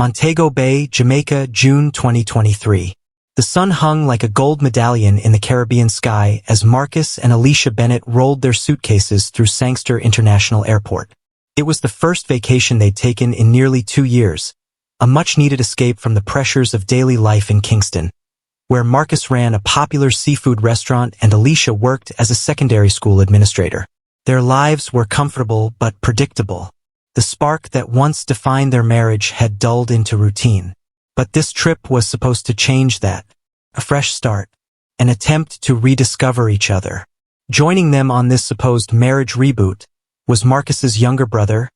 Montego Bay, Jamaica, June 2023. The sun hung like a gold medallion in the Caribbean sky as Marcus and Alicia Bennett rolled their suitcases through Sangster International Airport. It was the first vacation they'd taken in nearly 2 years, a much-needed escape from the pressures of daily life in Kingston, where Marcus ran a popular seafood restaurant and Alicia worked as a secondary school administrator. Their lives were comfortable but predictable. The spark that once defined their marriage had dulled into routine. But this trip was supposed to change that. A fresh start. An attempt to rediscover each other. Joining them on this supposed marriage reboot was Marcus's younger brother,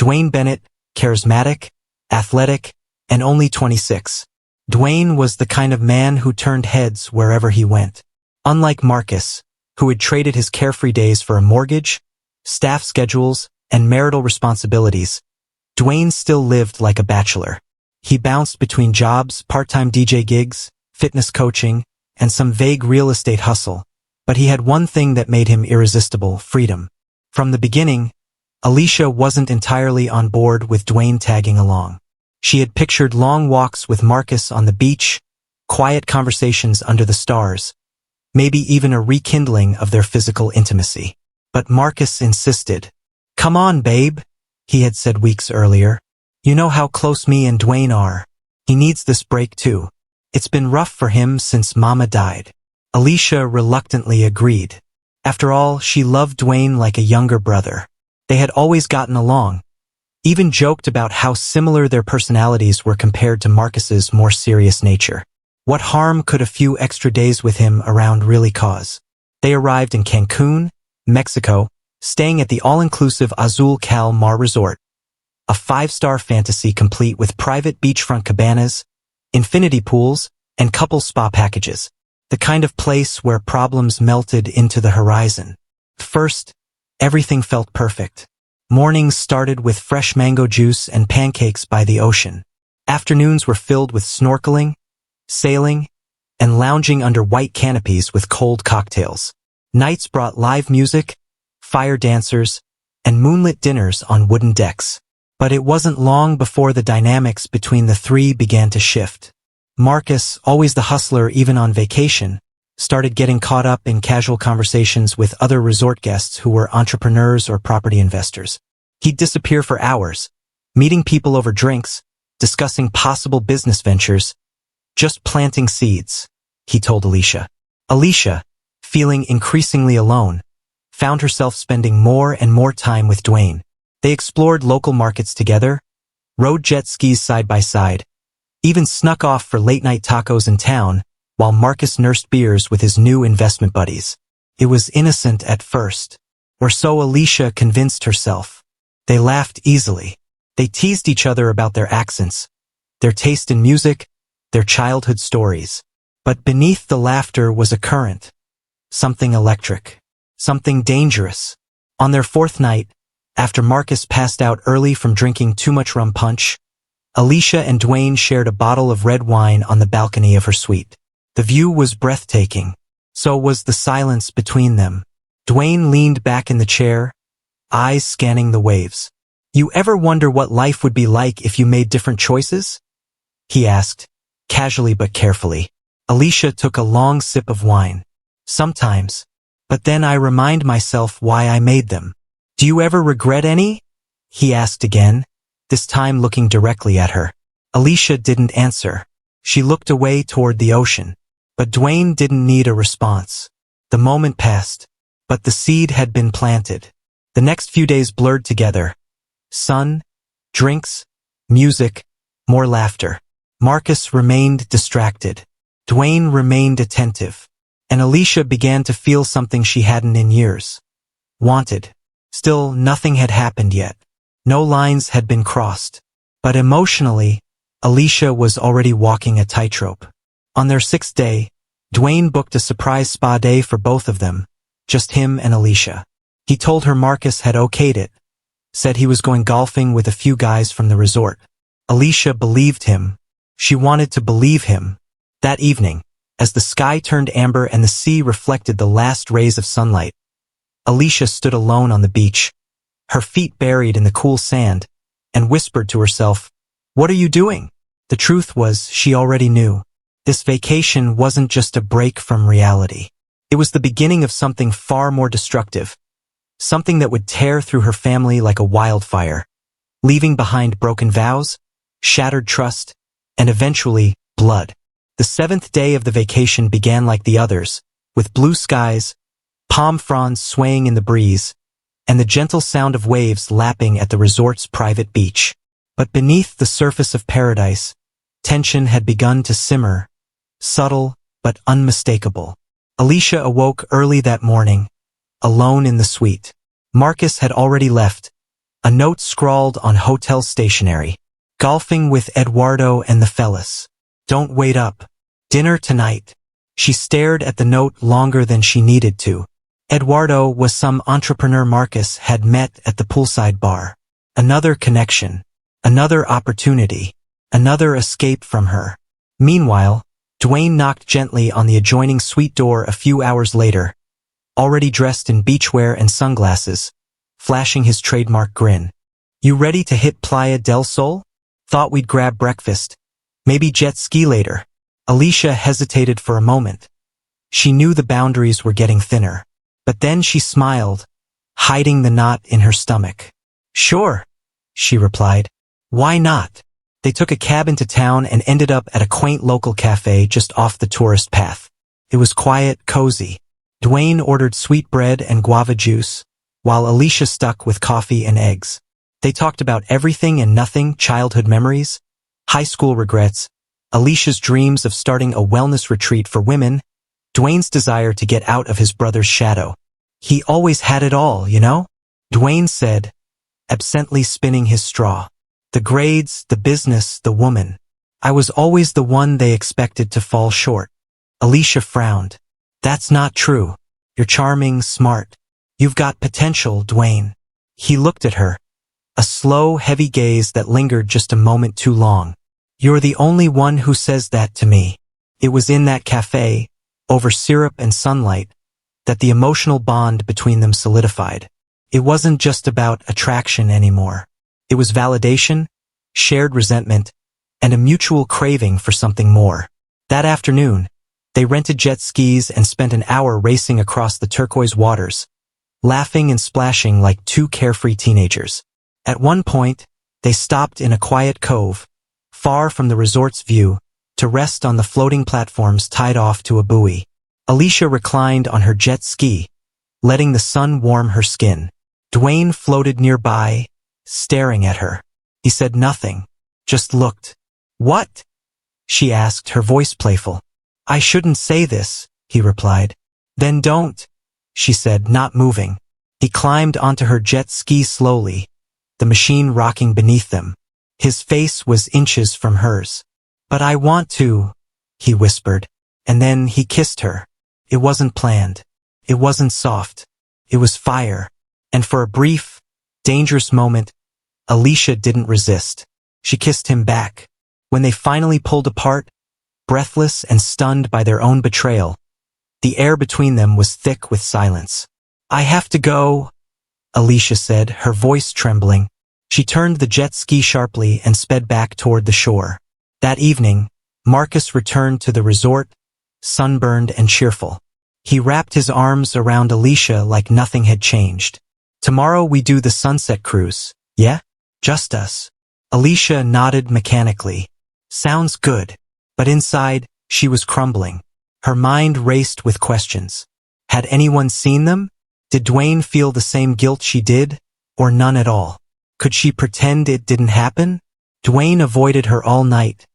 Dwayne Bennett, charismatic, athletic, and only 26. Dwayne was the kind of man who turned heads wherever he went. Unlike Marcus, who had traded his carefree days for a mortgage, staff schedules, and marital responsibilities, Dwayne still lived like a bachelor. He bounced between jobs, part-time DJ gigs, fitness coaching, and some vague real estate hustle, but he had one thing that made him irresistible: freedom. From the beginning, Alicia wasn't entirely on board with Dwayne tagging along. She had pictured long walks with Marcus on the beach, quiet conversations under the stars, maybe even a rekindling of their physical intimacy. But Marcus insisted. "Come on, babe," he had said weeks earlier. "You know how close me and Dwayne are. He needs this break too. It's been rough for him since Mama died." Alicia reluctantly agreed. After all, she loved Dwayne like a younger brother. They had always gotten along, even joked about how similar their personalities were compared to Marcus's more serious nature. What harm could a few extra days with him around really cause? They arrived in Cancun, Mexico, staying at the all-inclusive Azul Cal Mar Resort, a 5-star fantasy complete with private beachfront cabanas, infinity pools, and couple spa packages, the kind of place where problems melted into the horizon. First, everything felt perfect. Mornings started with fresh mango juice and pancakes by the ocean. Afternoons were filled with snorkeling, sailing, and lounging under white canopies with cold cocktails. Nights brought live music, fire dancers, and moonlit dinners on wooden decks. But it wasn't long before the dynamics between the three began to shift. Marcus, always the hustler even on vacation, started getting caught up in casual conversations with other resort guests who were entrepreneurs or property investors. He'd disappear for hours, meeting people over drinks, discussing possible business ventures, just planting seeds, he told Alicia. Alicia, feeling increasingly alone, found herself spending more and more time with Dwayne. They explored local markets together, rode jet skis side by side, even snuck off for late-night tacos in town, while Marcus nursed beers with his new investment buddies. It was innocent at first, or so Alicia convinced herself. They laughed easily. They teased each other about their accents, their taste in music, their childhood stories. But beneath the laughter was a current, something electric, something dangerous. On their 4th night, after Marcus passed out early from drinking too much rum punch, Alicia and Dwayne shared a bottle of red wine on the balcony of her suite. The view was breathtaking. So was the silence between them. Dwayne leaned back in the chair, eyes scanning the waves. "You ever wonder what life would be like if you made different choices?" he asked, casually but carefully. Alicia took a long sip of wine. "Sometimes. But then I remind myself why I made them." "Do you ever regret any?" he asked again, this time looking directly at her. Alicia didn't answer. She looked away toward the ocean. But Dwayne didn't need a response. The moment passed, but the seed had been planted. The next few days blurred together. Sun, drinks, music, more laughter. Marcus remained distracted. Dwayne remained attentive. And Alicia began to feel something she hadn't in years. Wanted. Still, nothing had happened yet. No lines had been crossed. But emotionally, Alicia was already walking a tightrope. On their 6th day, Dwayne booked a surprise spa day for both of them, just him and Alicia. He told her Marcus had okayed it, said he was going golfing with a few guys from the resort. Alicia believed him. She wanted to believe him. That evening, as the sky turned amber and the sea reflected the last rays of sunlight, Alicia stood alone on the beach, her feet buried in the cool sand, and whispered to herself, What are you doing? The truth was, she already knew. This vacation wasn't just a break from reality. It was the beginning of something far more destructive. Something that would tear through her family like a wildfire, leaving behind broken vows, shattered trust, and eventually, blood. The 7th day of the vacation began like the others, with blue skies, palm fronds swaying in the breeze, and the gentle sound of waves lapping at the resort's private beach. But beneath the surface of paradise, tension had begun to simmer, subtle but unmistakable. Alicia awoke early that morning, alone in the suite. Marcus had already left, a note scrawled on hotel stationery. Golfing with Eduardo and the fellas. Don't wait up. Dinner tonight. She stared at the note longer than she needed to. Eduardo was some entrepreneur Marcus had met at the poolside bar. Another connection. Another opportunity. Another escape from her. Meanwhile, Dwayne knocked gently on the adjoining suite door a few hours later, already dressed in beachwear and sunglasses, flashing his trademark grin. You ready to hit Playa del Sol? Thought we'd grab breakfast. Maybe jet ski later. Alicia hesitated for a moment. She knew the boundaries were getting thinner. But then she smiled, hiding the knot in her stomach. Sure, she replied. Why not? They took a cab into town and ended up at a quaint local cafe just off the tourist path. It was quiet, cozy. Dwayne ordered sweetbread and guava juice, while Alicia stuck with coffee and eggs. They talked about everything and nothing, childhood memories, high school regrets, Alicia's dreams of starting a wellness retreat for women, Dwayne's desire to get out of his brother's shadow. He always had it all, you know? Dwayne said, absently spinning his straw. The grades, the business, the woman. I was always the one they expected to fall short. Alicia frowned. That's not true. You're charming, smart. You've got potential, Dwayne. He looked at her. A slow, heavy gaze that lingered just a moment too long. You're the only one who says that to me. It was in that cafe, over syrup and sunlight, that the emotional bond between them solidified. It wasn't just about attraction anymore. It was validation, shared resentment, and a mutual craving for something more. That afternoon, they rented jet skis and spent an hour racing across the turquoise waters, laughing and splashing like two carefree teenagers. At one point, they stopped in a quiet cove, far from the resort's view, to rest on the floating platforms tied off to a buoy. Alicia reclined on her jet ski, letting the sun warm her skin. Dwayne floated nearby, staring at her. He said nothing, just looked. What? She asked, her voice playful. I shouldn't say this, he replied. Then don't, she said, not moving. He climbed onto her jet ski slowly, the machine rocking beneath them. His face was inches from hers. But I want to, he whispered, and then he kissed her. It wasn't planned. It wasn't soft. It was fire. And for a brief, dangerous moment, Alicia didn't resist. She kissed him back. When they finally pulled apart, breathless and stunned by their own betrayal, the air between them was thick with silence. I have to go, Alicia said, her voice trembling. She turned the jet ski sharply and sped back toward the shore. That evening, Marcus returned to the resort, sunburned and cheerful. He wrapped his arms around Alicia like nothing had changed. Tomorrow we do the sunset cruise, yeah? Just us. Alicia nodded mechanically. Sounds good. But inside, she was crumbling. Her mind raced with questions. Had anyone seen them? Did Dwayne feel the same guilt she did, or none at all? Could she pretend it didn't happen? Dwayne avoided her all night,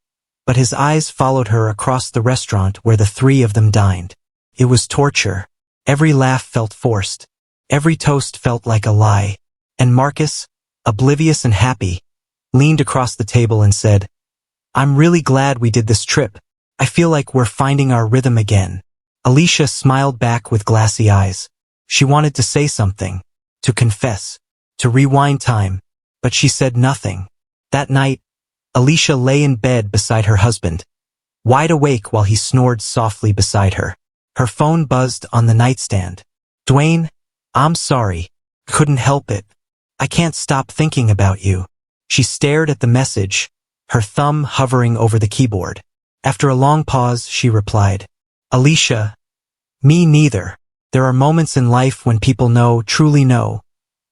but his eyes followed her across the restaurant where the three of them dined. It was torture. Every laugh felt forced. Every toast felt like a lie. And Marcus, oblivious and happy, leaned across the table and said, I'm really glad we did this trip. I feel like we're finding our rhythm again. Alicia smiled back with glassy eyes. She wanted to say something, to confess, to rewind time, but she said nothing. That night, Alicia lay in bed beside her husband, wide awake while he snored softly beside her. Her phone buzzed on the nightstand. Dwayne, I'm sorry. Couldn't help it. I can't stop thinking about you. She stared at the message, her thumb hovering over the keyboard. After a long pause, she replied, "Alicia, me neither. There are moments in life when people know, truly know,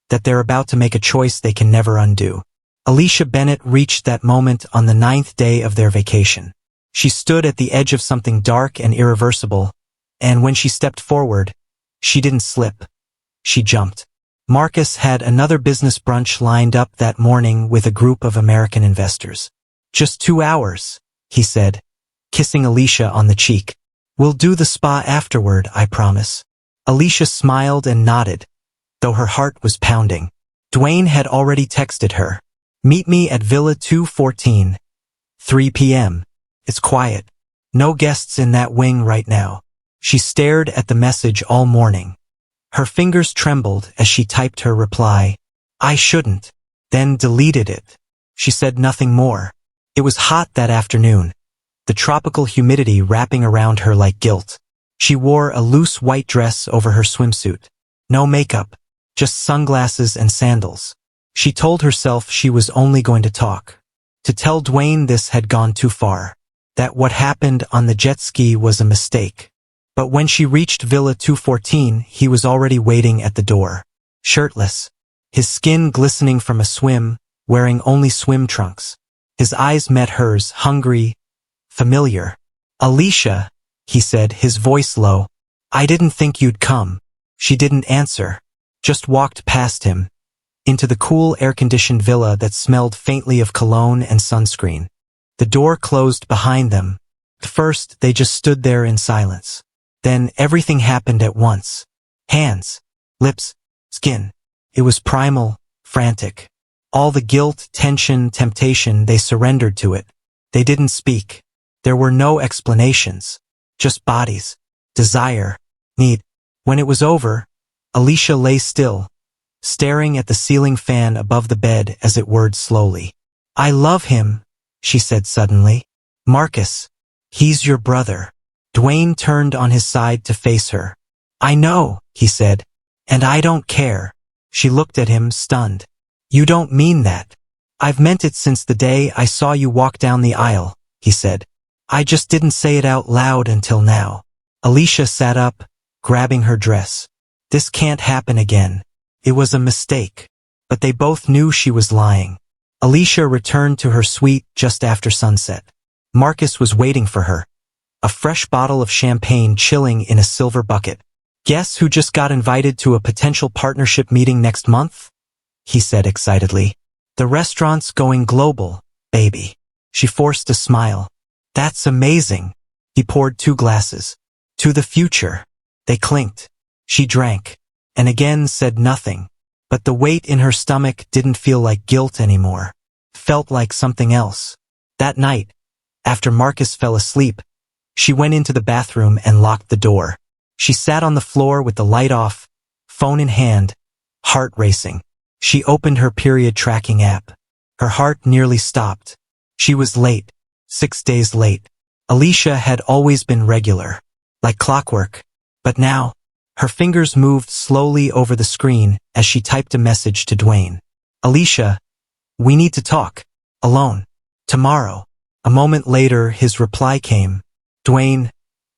that they're about to make a choice they can never undo." Alicia Bennett reached that moment on the 9th day of their vacation. She stood at the edge of something dark and irreversible, and when she stepped forward, she didn't slip. She jumped. Marcus had another business brunch lined up that morning with a group of American investors. "Just 2 hours," he said, kissing Alicia on the cheek. "We'll do the spa afterward, I promise." Alicia smiled and nodded, though her heart was pounding. Dwayne had already texted her, "Meet me at Villa 214, 3 p.m. It's quiet. No guests in that wing right now." She stared at the message all morning. Her fingers trembled as she typed her reply, "I shouldn't," then deleted it. She said nothing more. It was hot that afternoon, the tropical humidity wrapping around her like guilt. She wore a loose white dress over her swimsuit. No makeup, just sunglasses and sandals. She told herself she was only going to talk. To tell Dwayne this had gone too far, that what happened on the jet ski was a mistake. But when she reached Villa 214, he was already waiting at the door. Shirtless, his skin glistening from a swim, wearing only swim trunks. His eyes met hers, hungry, familiar. "Alicia," he said, his voice low. "I didn't think you'd come." She didn't answer, just walked past him, into the cool air-conditioned villa that smelled faintly of cologne and sunscreen. The door closed behind them. At first, they just stood there in silence. Then everything happened at once. Hands, lips, skin. It was primal, frantic. All the guilt, tension, temptation, they surrendered to it. They didn't speak. There were no explanations. Just bodies, desire, need. When it was over, Alicia lay still, staring at the ceiling fan above the bed as it whirred slowly. "I love him," she said suddenly. "Marcus, he's your brother." Dwayne turned on his side to face her. "I know," he said, "and I don't care." She looked at him, stunned. "You don't mean that." "I've meant it since the day I saw you walk down the aisle," he said. "I just didn't say it out loud until now." Alicia sat up, grabbing her dress. This can't happen again. It was a mistake. But they both knew she was lying. Alicia returned to her suite just after sunset. Marcus was waiting for her, a fresh bottle of champagne chilling in a silver bucket. "Guess who just got invited to a potential partnership meeting next month?" he said excitedly. "The restaurant's going global, baby." She forced a smile. "That's amazing." He poured 2 glasses. "To the future." They clinked. She drank, and again said nothing. But the weight in her stomach didn't feel like guilt anymore. It felt like something else. That night, after Marcus fell asleep, she went into the bathroom and locked the door. She sat on the floor with the light off, phone in hand, heart racing. She opened her period tracking app. Her heart nearly stopped. She was late, 6 days late. Alicia had always been regular, like clockwork. But now, her fingers moved slowly over the screen as she typed a message to Dwayne. "Alicia, we need to talk. Alone. Tomorrow." A moment later, his reply came. "Dwayne,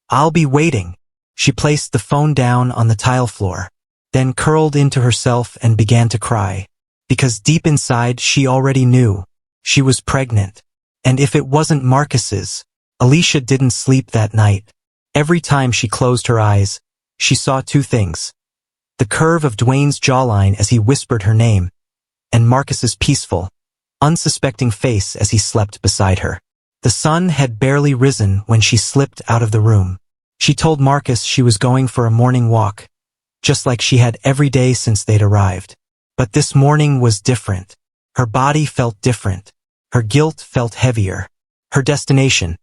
I'll be waiting." She placed the phone down on the tile floor, then curled into herself and began to cry. Because deep inside, she already knew. She was pregnant. And if it wasn't Marcus's, Alicia didn't sleep that night. Every time she closed her eyes, she saw 2 things. The curve of Dwayne's jawline as he whispered her name, and Marcus's peaceful, unsuspecting face as he slept beside her. The sun had barely risen when she slipped out of the room. She told Marcus she was going for a morning walk, just like she had every day since they'd arrived. But this morning was different. Her body felt different. Her guilt felt heavier. Her destination,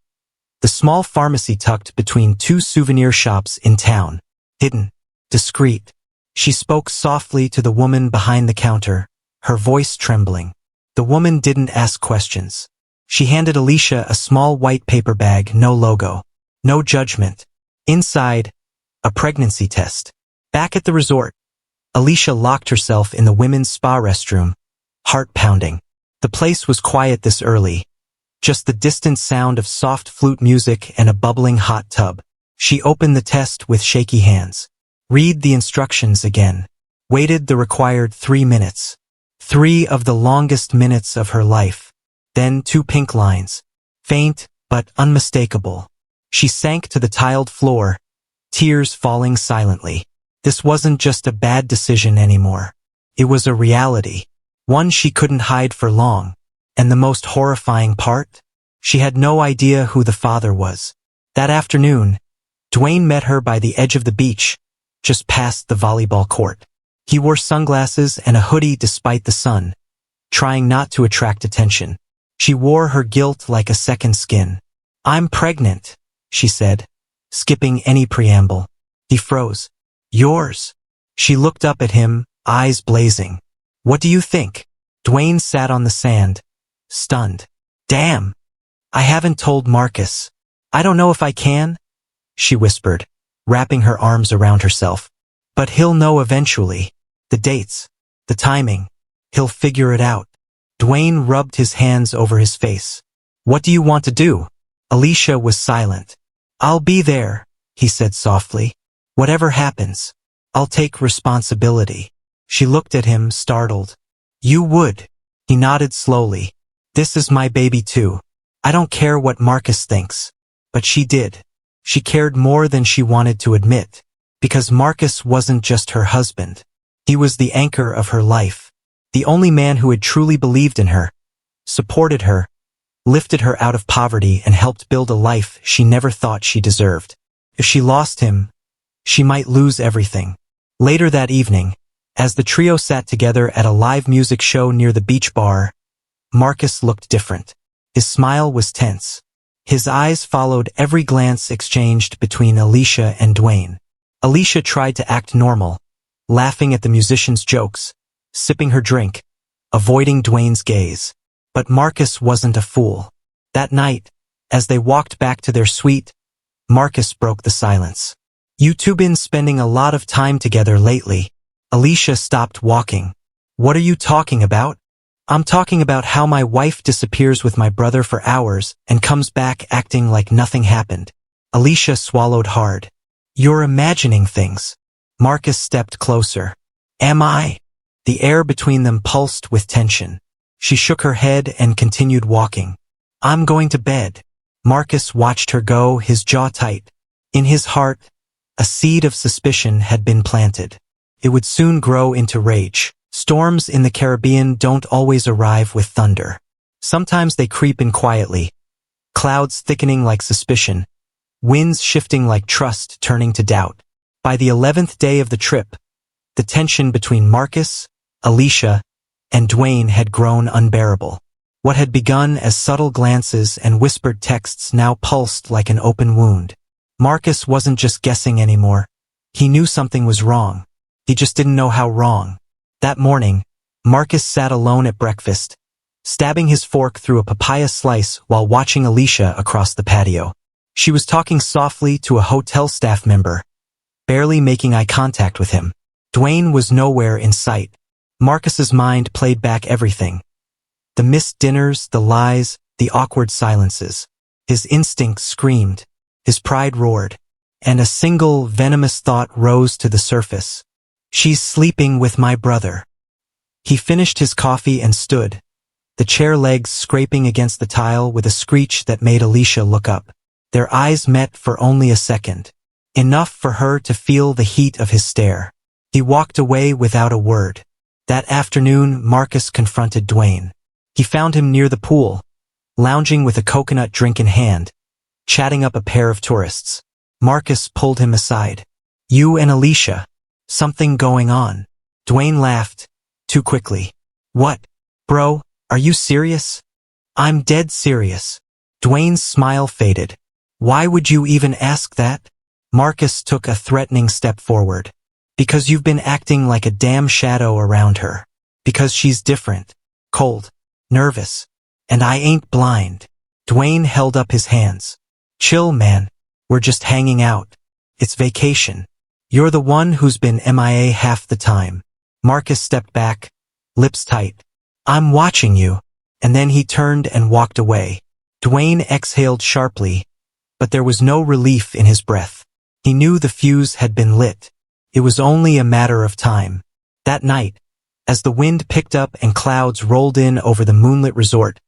the small pharmacy tucked between 2 souvenir shops in town, hidden, discreet. She spoke softly to the woman behind the counter, her voice trembling. The woman didn't ask questions. She handed Alicia a small white paper bag, no logo, no judgment. Inside, a pregnancy test. Back at the resort, Alicia locked herself in the women's spa restroom, heart pounding. The place was quiet this early, just the distant sound of soft flute music and a bubbling hot tub. She opened the test with shaky hands. Read the instructions again. Waited the required 3 minutes. 3 of the longest minutes of her life. Then 2 pink lines. Faint, but unmistakable. She sank to the tiled floor, tears falling silently. This wasn't just a bad decision anymore. It was a reality. One she couldn't hide for long. And the most horrifying part? She had no idea who the father was. That afternoon, Dwayne met her by the edge of the beach, just past the volleyball court. He wore sunglasses and a hoodie despite the sun, trying not to attract attention. She wore her guilt like a second skin. "I'm pregnant," she said, skipping any preamble. He froze. "Yours?" She looked up at him, eyes blazing. "What do you think?" Dwayne sat on the sand, stunned. "Damn. I haven't told Marcus. I don't know if I can," she whispered, wrapping her arms around herself. "But he'll know eventually. The dates, the timing. He'll figure it out." Dwayne rubbed his hands over his face. "What do you want to do?" Alicia was silent. "I'll be there," he said softly. "Whatever happens, I'll take responsibility." She looked at him, startled. "You would?" He nodded slowly. "This is my baby too. I don't care what Marcus thinks." But she did. She cared more than she wanted to admit, because Marcus wasn't just her husband. He was the anchor of her life, the only man who had truly believed in her, supported her, lifted her out of poverty and helped build a life she never thought she deserved. If she lost him, she might lose everything. Later that evening, as the trio sat together at a live music show near the beach bar, Marcus looked different. His smile was tense. His eyes followed every glance exchanged between Alicia and Dwayne. Alicia tried to act normal, laughing at the musician's jokes, sipping her drink, avoiding Dwayne's gaze. But Marcus wasn't a fool. That night, as they walked back to their suite, Marcus broke the silence. "You two been spending a lot of time together lately." Alicia stopped walking. "What are you talking about?" "I'm talking about how my wife disappears with my brother for hours and comes back acting like nothing happened." Alicia swallowed hard. "You're imagining things." Marcus stepped closer. "Am I?" The air between them pulsed with tension. She shook her head and continued walking. "I'm going to bed." Marcus watched her go, his jaw tight. In his heart, a seed of suspicion had been planted. It would soon grow into rage. Storms in the Caribbean don't always arrive with thunder. Sometimes they creep in quietly, clouds thickening like suspicion, winds shifting like trust turning to doubt. By the 11th day of the trip, the tension between Marcus, Alicia, and Dwayne had grown unbearable. What had begun as subtle glances and whispered texts now pulsed like an open wound. Marcus wasn't just guessing anymore. He knew something was wrong. He just didn't know how wrong. That morning, Marcus sat alone at breakfast, stabbing his fork through a papaya slice while watching Alicia across the patio. She was talking softly to a hotel staff member, barely making eye contact with him. Dwayne was nowhere in sight. Marcus's mind played back everything. The missed dinners, the lies, the awkward silences. His instinct screamed, his pride roared, and a single venomous thought rose to the surface. "She's sleeping with my brother." He finished his coffee and stood, the chair legs scraping against the tile with a screech that made Alicia look up. Their eyes met for only a second, enough for her to feel the heat of his stare. He walked away without a word. That afternoon, Marcus confronted Dwayne. He found him near the pool, lounging with a coconut drink in hand, chatting up a pair of tourists. Marcus pulled him aside. "You and Alicia. Something going on." Dwayne laughed, too quickly. "What? Bro, are you serious?" "I'm dead serious." Dwayne's smile faded. "Why would you even ask that?" Marcus took a threatening step forward. "Because you've been acting like a damn shadow around her. Because she's different, cold, nervous. And I ain't blind." Dwayne held up his hands. "Chill, man. We're just hanging out. It's vacation. You're the one who's been MIA half the time." Marcus stepped back, lips tight. "I'm watching you." And then he turned and walked away. Dwayne exhaled sharply, but there was no relief in his breath. He knew the fuse had been lit. It was only a matter of time. That night, as the wind picked up and clouds rolled in over the moonlit resort,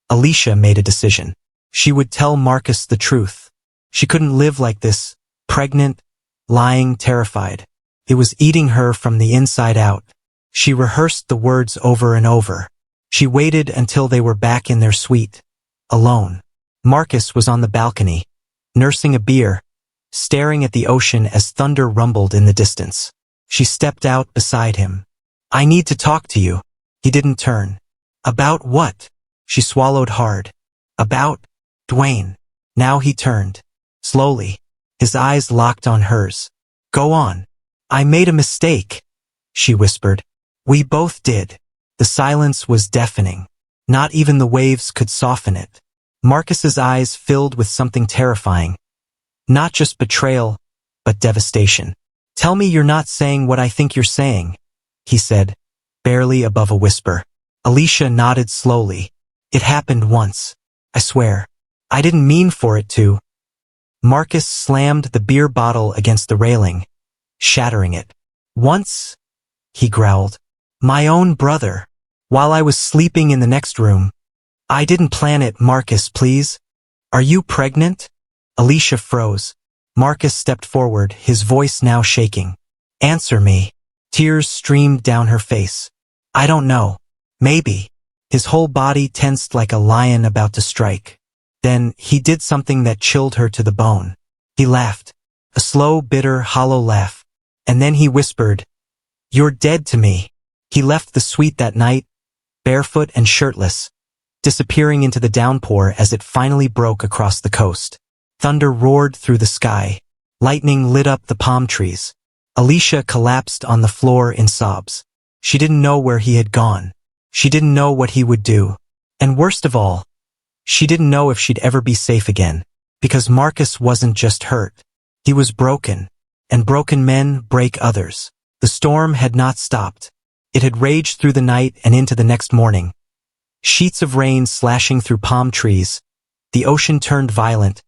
Alicia made a decision. She would tell Marcus the truth. She couldn't live like this, pregnant, lying, terrified. It was eating her from the inside out. She rehearsed the words over and over. She waited until they were back in their suite, alone. Marcus was on the balcony, nursing a beer, staring at the ocean as thunder rumbled in the distance. She stepped out beside him. "I need to talk to you." He didn't turn. "About what?" She swallowed hard. "About Dwayne." Now he turned. Slowly, his eyes locked on hers. "Go on." "I made a mistake," she whispered. "We both did." The silence was deafening. Not even the waves could soften it. Marcus's eyes filled with something terrifying. Not just betrayal, but devastation. "Tell me you're not saying what I think you're saying," he said, barely above a whisper. Alicia nodded slowly. "It happened once. I swear. I didn't mean for it to." Marcus slammed the beer bottle against the railing, shattering it. "Once?" he growled. "My own brother. While I was sleeping in the next room. I didn't plan it, Marcus, please. Are you pregnant?" Alicia froze. Marcus stepped forward, his voice now shaking. "Answer me." Tears streamed down her face. "I don't know. Maybe." His whole body tensed like a lion about to strike. Then he did something that chilled her to the bone. He laughed. A slow, bitter, hollow laugh. And then he whispered, "You're dead to me." He left the suite that night, barefoot and shirtless, disappearing into the downpour as it finally broke across the coast. Thunder roared through the sky. Lightning lit up the palm trees. Alicia collapsed on the floor in sobs. She didn't know where he had gone. She didn't know what he would do. And worst of all, she didn't know if she'd ever be safe again. Because Marcus wasn't just hurt. He was broken. And broken men break others. The storm had not stopped. It had raged through the night and into the next morning. Sheets of rain slashing through palm trees. The ocean turned violent,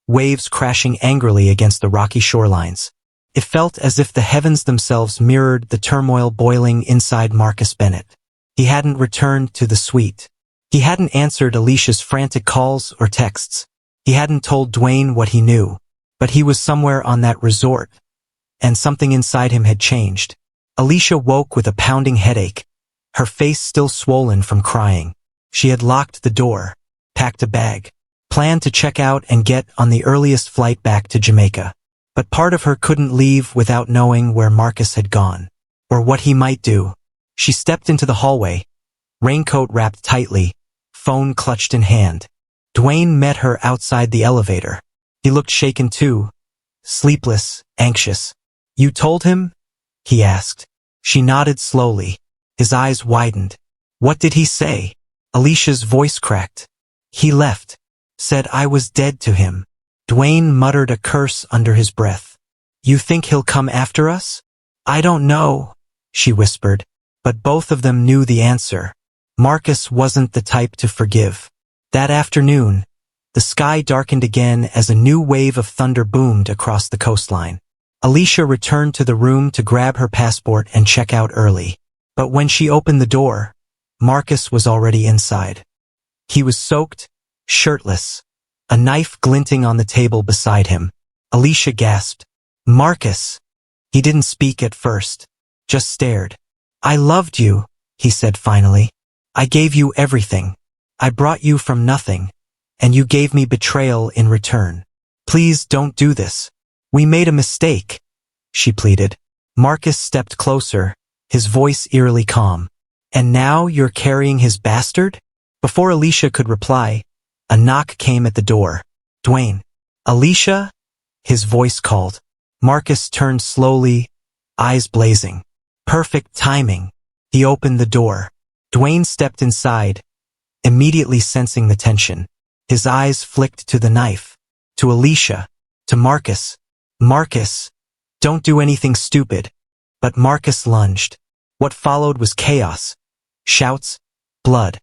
waves crashing angrily against the rocky shorelines. It felt as if the heavens themselves mirrored the turmoil boiling inside Marcus Bennett. He hadn't returned to the suite. He hadn't answered Alicia's frantic calls or texts. He hadn't told Dwayne what he knew. But he was somewhere on that resort. And something inside him had changed. Alicia woke with a pounding headache, her face still swollen from crying. She had locked the door, packed a bag, planned to check out and get on the earliest flight back to Jamaica. But part of her couldn't leave without knowing where Marcus had gone, or what he might do. She stepped into the hallway, raincoat wrapped tightly, phone clutched in hand. Dwayne met her outside the elevator. He looked shaken too, sleepless, anxious. "You told him?" he asked. She nodded slowly. His eyes widened. "What did he say?" Alicia's voice cracked. "He left. Said I was dead to him." Dwayne muttered a curse under his breath. "You think he'll come after us?" "I don't know," she whispered. But both of them knew the answer. Marcus wasn't the type to forgive. That afternoon, the sky darkened again as a new wave of thunder boomed across the coastline. Alicia returned to the room to grab her passport and check out early. But when she opened the door, Marcus was already inside. He was soaked, shirtless, a knife glinting on the table beside him. Alicia gasped. "Marcus!" He didn't speak at first, just stared. "I loved you," he said finally. "I gave you everything. I brought you from nothing, and you gave me betrayal in return. Please don't do this. We made a mistake," she pleaded. Marcus stepped closer, his voice eerily calm. "And now you're carrying his bastard?" Before Alicia could reply, a knock came at the door. "Dwayne." "Alicia?" his voice called. Marcus turned slowly, eyes blazing. Perfect timing. He opened the door. Dwayne stepped inside, immediately sensing the tension. His eyes flicked to the knife, to Alicia, to Marcus. "Marcus, don't do anything stupid." But Marcus lunged. What followed was chaos. Shouts, blood.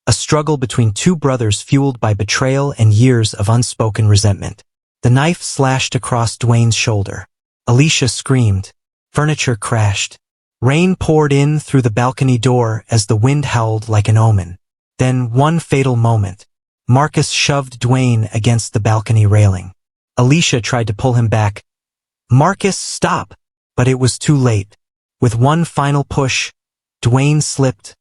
a struggle between two brothers fueled by betrayal and years of unspoken resentment. The knife slashed across Dwayne's shoulder. Alicia screamed. Furniture crashed. Rain poured in through the balcony door as the wind howled like an omen. Then, one fatal moment, Marcus shoved Dwayne against the balcony railing. Alicia tried to pull him back. "Marcus, stop!" But it was too late. With one final push, Dwayne slipped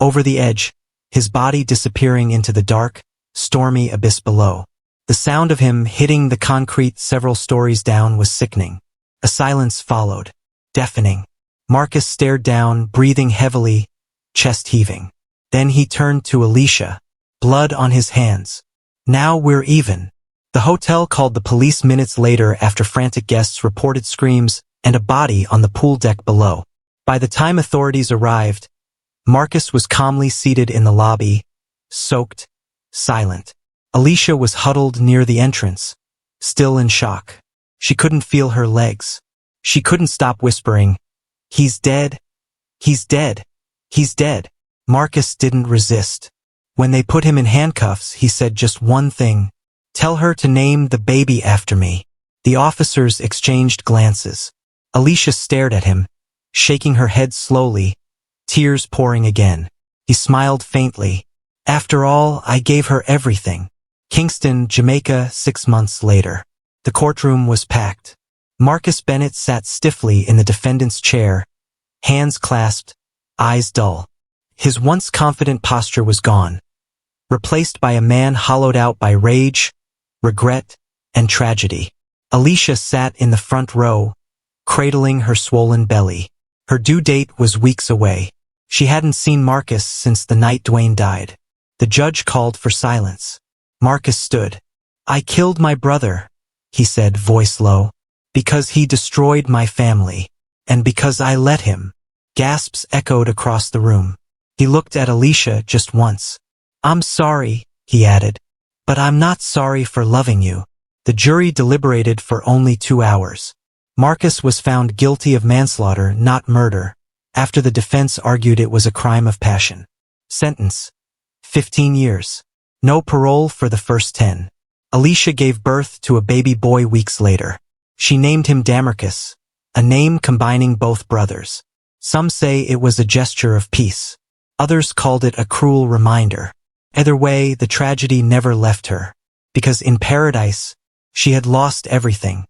over the edge, his body disappearing into the dark, stormy abyss below. The sound of him hitting the concrete several stories down was sickening. A silence followed, deafening. Marcus stared down, breathing heavily, chest heaving. Then he turned to Alicia, blood on his hands. "Now we're even." The hotel called the police minutes later after frantic guests reported screams and a body on the pool deck below. By the time authorities arrived, Marcus was calmly seated in the lobby, soaked, silent. Alicia was huddled near the entrance, still in shock. She couldn't feel her legs. She couldn't stop whispering, "He's dead. He's dead. He's dead." Marcus didn't resist. When they put him in handcuffs, he said just one thing, "Tell her to name the baby after me." The officers exchanged glances. Alicia stared at him, shaking her head slowly, tears pouring again. He smiled faintly. "After all, I gave her everything." Kingston, Jamaica, 6 months later. The courtroom was packed. Marcus Bennett sat stiffly in the defendant's chair, hands clasped, eyes dull. His once confident posture was gone, replaced by a man hollowed out by rage, regret, and tragedy. Alicia sat in the front row, cradling her swollen belly. Her due date was weeks away. She hadn't seen Marcus since the night Dwayne died. The judge called for silence. Marcus stood. "I killed my brother," he said, voice low, "because he destroyed my family, and because I let him." Gasps echoed across the room. He looked at Alicia just once. "I'm sorry," he added, "but I'm not sorry for loving you." The jury deliberated for only 2 hours. Marcus was found guilty of manslaughter, not murder, after the defense argued it was a crime of passion. Sentence: 15 years. No parole for the first 10. Alicia gave birth to a baby boy weeks later. She named him Damarcus, a name combining both brothers. Some say it was a gesture of peace. Others called it a cruel reminder. Either way, the tragedy never left her, because in paradise, she had lost everything.